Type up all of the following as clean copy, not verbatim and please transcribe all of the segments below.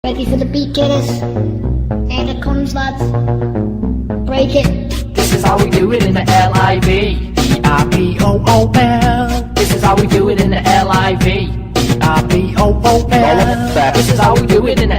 Ready for the beat, killers? Here it comes, lads. Break it. This is how we do it in the Liverpool. This is how we do it in the Liverpool. This is how we do it in the Liverpool. This is how we do it in the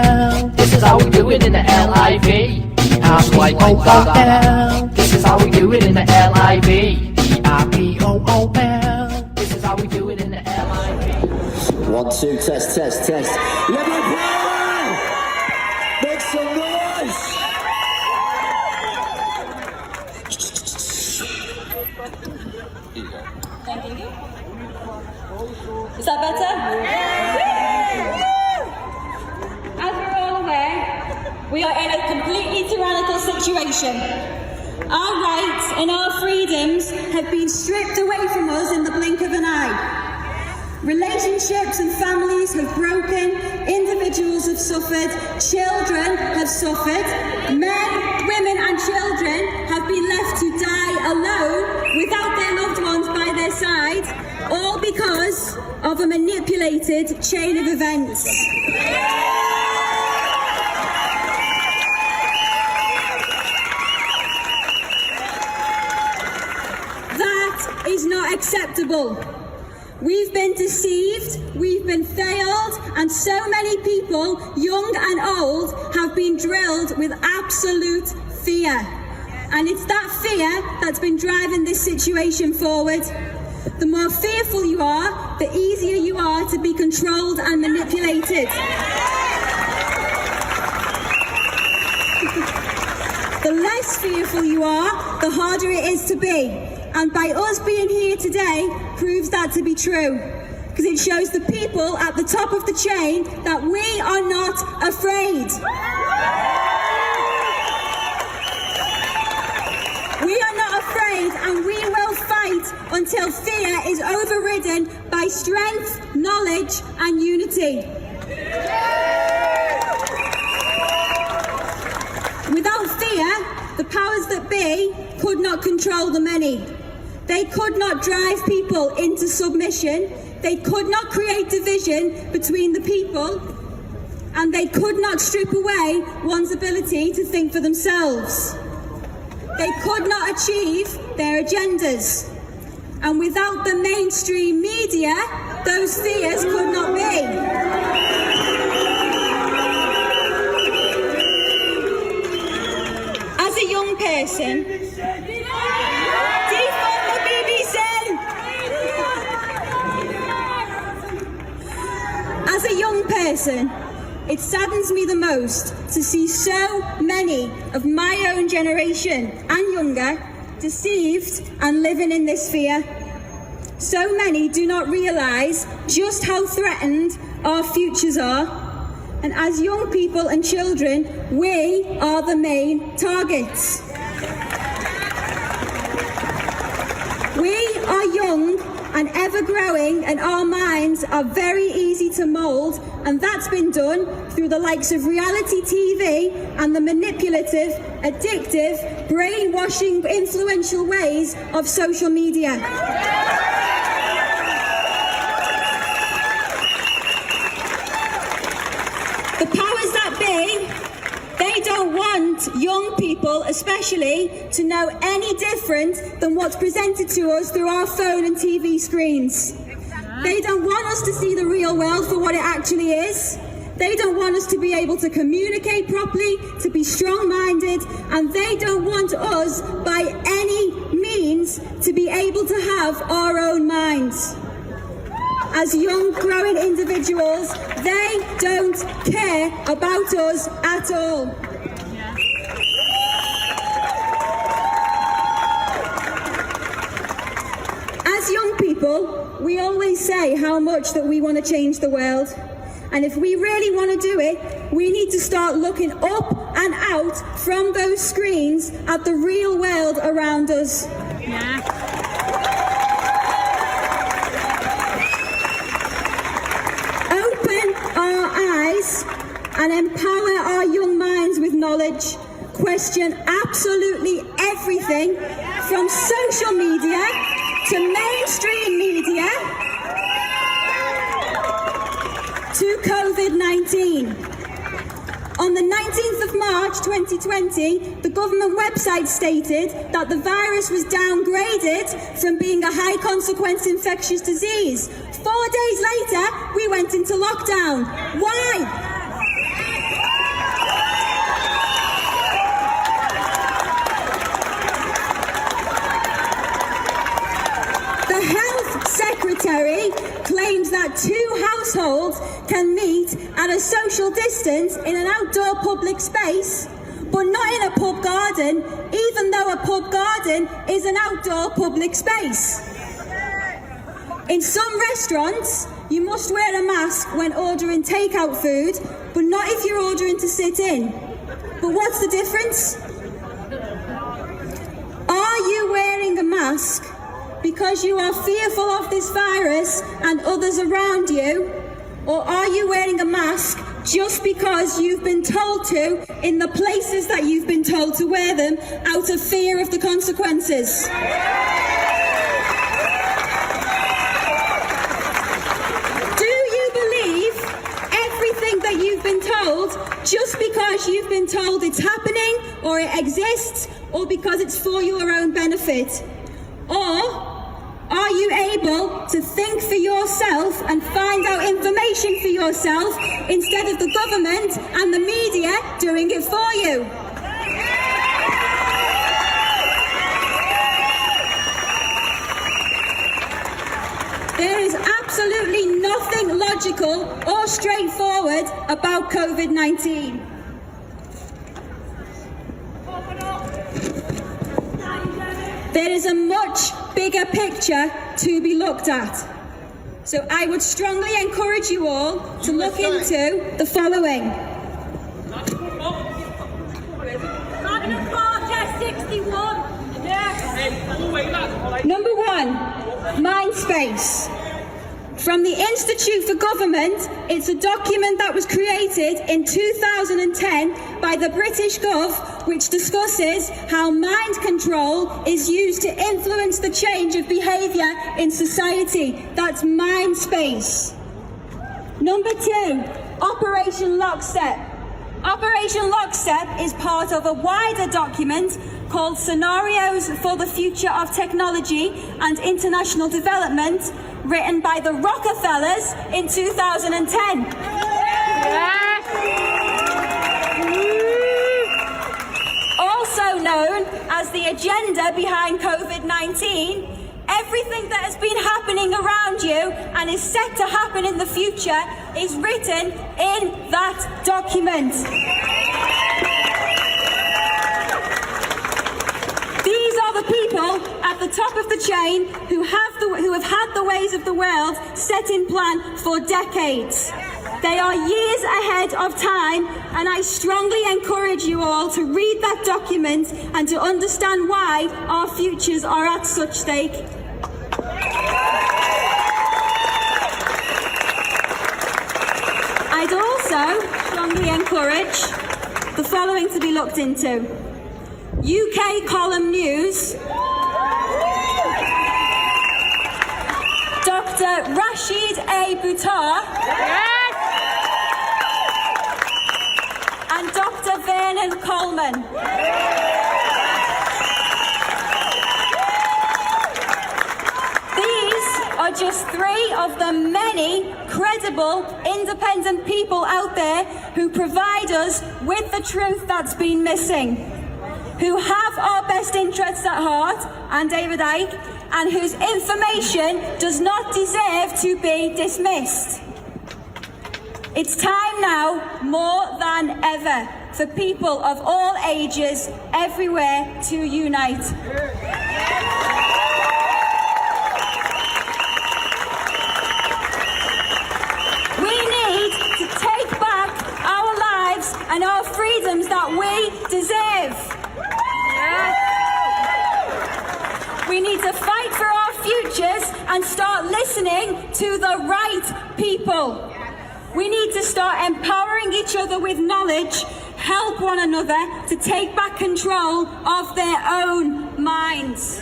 Liverpool. This is how we do it in the Liverpool. This is how we do it in the Liverpool. 1, 2, test. Liverpool! Make some noise! Thank you. Is that better? As we're all aware, we are in a completely tyrannical situation. Our rights and our freedoms have been stripped away from us in the blink of an eye. Relationships and families have broken, individuals have suffered, children have suffered, men, women and children have been left to die alone without their loved ones by their side, all because of a manipulated chain of events. That is not acceptable. We've been deceived, we've been failed, and so many people, young and old, have been drilled with absolute fear. And it's that fear that's been driving this situation forward. The more fearful you are, the easier you are to be controlled and manipulated. The less fearful you are, the harder it is to be. And by us being here today proves that to be true, because it shows the people at the top of the chain that we are not afraid. We are not afraid, and we will fight until fear is overridden by strength, knowledge and unity. Without fear, the powers that be could not control the many. They could not drive people into submission, they could not create division between the people, and they could not strip away one's ability to think for themselves. They could not achieve their agendas. And without the mainstream media, those fears could not be. As a young person, defund the BBC! As a young person, it saddens me the most to see so many of my own generation and younger deceived and living in this fear. So many do not realise just how threatened our futures are. And as young people and children, we are the main targets. We are young and ever growing, and our minds are very easy to mould, and that's been done through the likes of reality TV and the manipulative, addictive, brainwashing, influential ways of social media. The powers that be, they don't want young people especially to know any different than what's presented to us through our phone and TV screens. They don't want us to see the real world for what it actually is. They don't want us to be able to communicate properly, to be strong-minded, and they don't want us by any means to be able to have our own minds. As young, growing individuals, they don't care about us at all. As young people, we always say how much that we want to change the world. And if we really want to do it, we need to start looking up and out from those screens at the real world around us. Open our eyes and empower our young minds with knowledge. Question absolutely everything from social media to mainstream media. to COVID-19. On the 19th of March 2020, the government website stated that the virus was downgraded from being a high-consequence infectious disease. 4 days later, we went into lockdown. Why? The Health Secretary claims that 2 households can meet at a social distance in an outdoor public space, but not in a pub garden, even though a pub garden is an outdoor public space. In some restaurants, you must wear a mask when ordering takeout food, but not if you're ordering to sit in. But what's the difference? Are you wearing a mask because you are fearful of this virus and others around you? Or are you wearing a mask just because you've been told to in the places that you've been told to wear them out of fear of the consequences? Do you believe everything that you've been told just because you've been told it's happening or it exists or because it's for your own benefit? Or are you able to think for yourself and find out information for yourself instead of the government and the media doing it for you? There is absolutely nothing logical or straightforward about COVID-19. There is a much bigger picture to be looked at. So I would strongly encourage you all to look into the following. Number 1, mind space. From the Institute for Government, it's a document that was created in 2010 by the British Gov, which discusses how mind control is used to influence the change of behaviour in society. That's mind space. Number 2, Operation Lockstep. Operation Lockstep is part of a wider document called Scenarios for the Future of Technology and International Development, written by the Rockefellers in 2010. Also known as the agenda behind COVID-19, everything that has been happening around you and is set to happen in the future is written in that document. These are the people at the top of the chain who have had the ways of the world set in plan for decades. They are years ahead of time, and I strongly encourage you all to read that document and to understand why our futures are at such stake. I'd also strongly encourage the following to be looked into. UK Column News, Dr. Rashid A. Buttar, and Dr. Vernon Coleman. These are just 3 of the many credible, independent people out there who provide us with the truth that's been missing, who have our best interests at heart, and David Icke, and whose information does not deserve to be dismissed. It's time now, more than ever, for people of all ages everywhere to unite. We need to take back our lives and our freedoms that we deserve. We need to fight for our futures and start listening to the right people. We need to start empowering each other with knowledge, help one another to take back control of their own minds.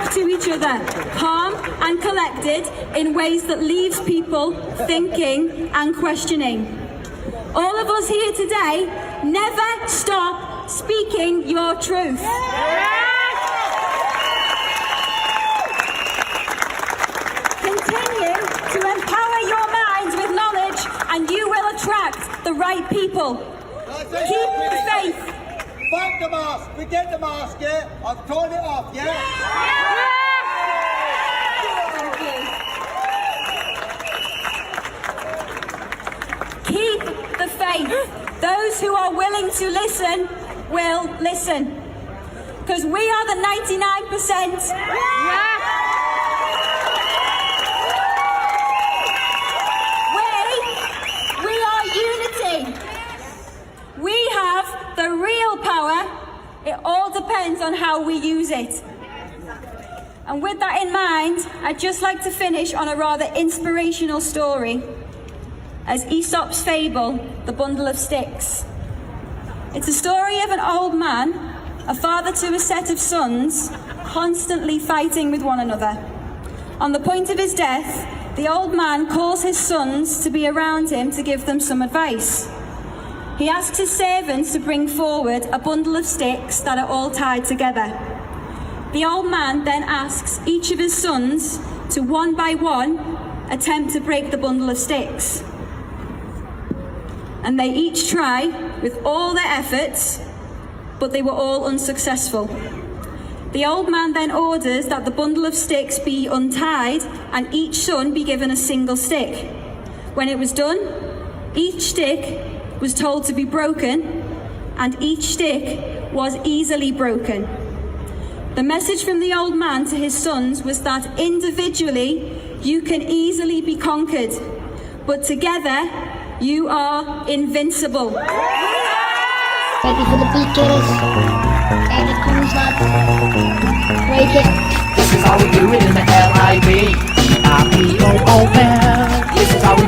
talk to each other, calm and collected, in ways that leaves people thinking and questioning. All of us here today, never stop speaking your truth. Continue to empower your minds with knowledge and you will attract the right people. Keep the faith. Fuck the mask. Forget the mask, yeah? I've torn it off, yeah? Keep the faith. Those who are willing to listen will listen. Because we are the 99%. We are unity. We have the real power. It all depends on how we use it. And with that in mind, I'd just like to finish on a rather inspirational story as Aesop's fable, The Bundle of Sticks. It's a story of an old man, a father to a set of sons, constantly fighting with one another. On the point of his death, the old man calls his sons to be around him to give them some advice. He asks his servants to bring forward a bundle of sticks that are all tied together. The old man then asks each of his sons to, one by one, attempt to break the bundle of sticks. And they each try with all their efforts, but they were all unsuccessful. The old man then orders that the bundle of sticks be untied and each son be given a single stick. When it was done, each stick was told to be broken, and each stick was easily broken. The message from the old man to his sons was that individually you can easily be conquered, but together you are invincible. Ready for the beat, kiddos? And it comes, lads. Break it. This is how we do it in the L-I-V. L-I-V-O-O-L. This is how we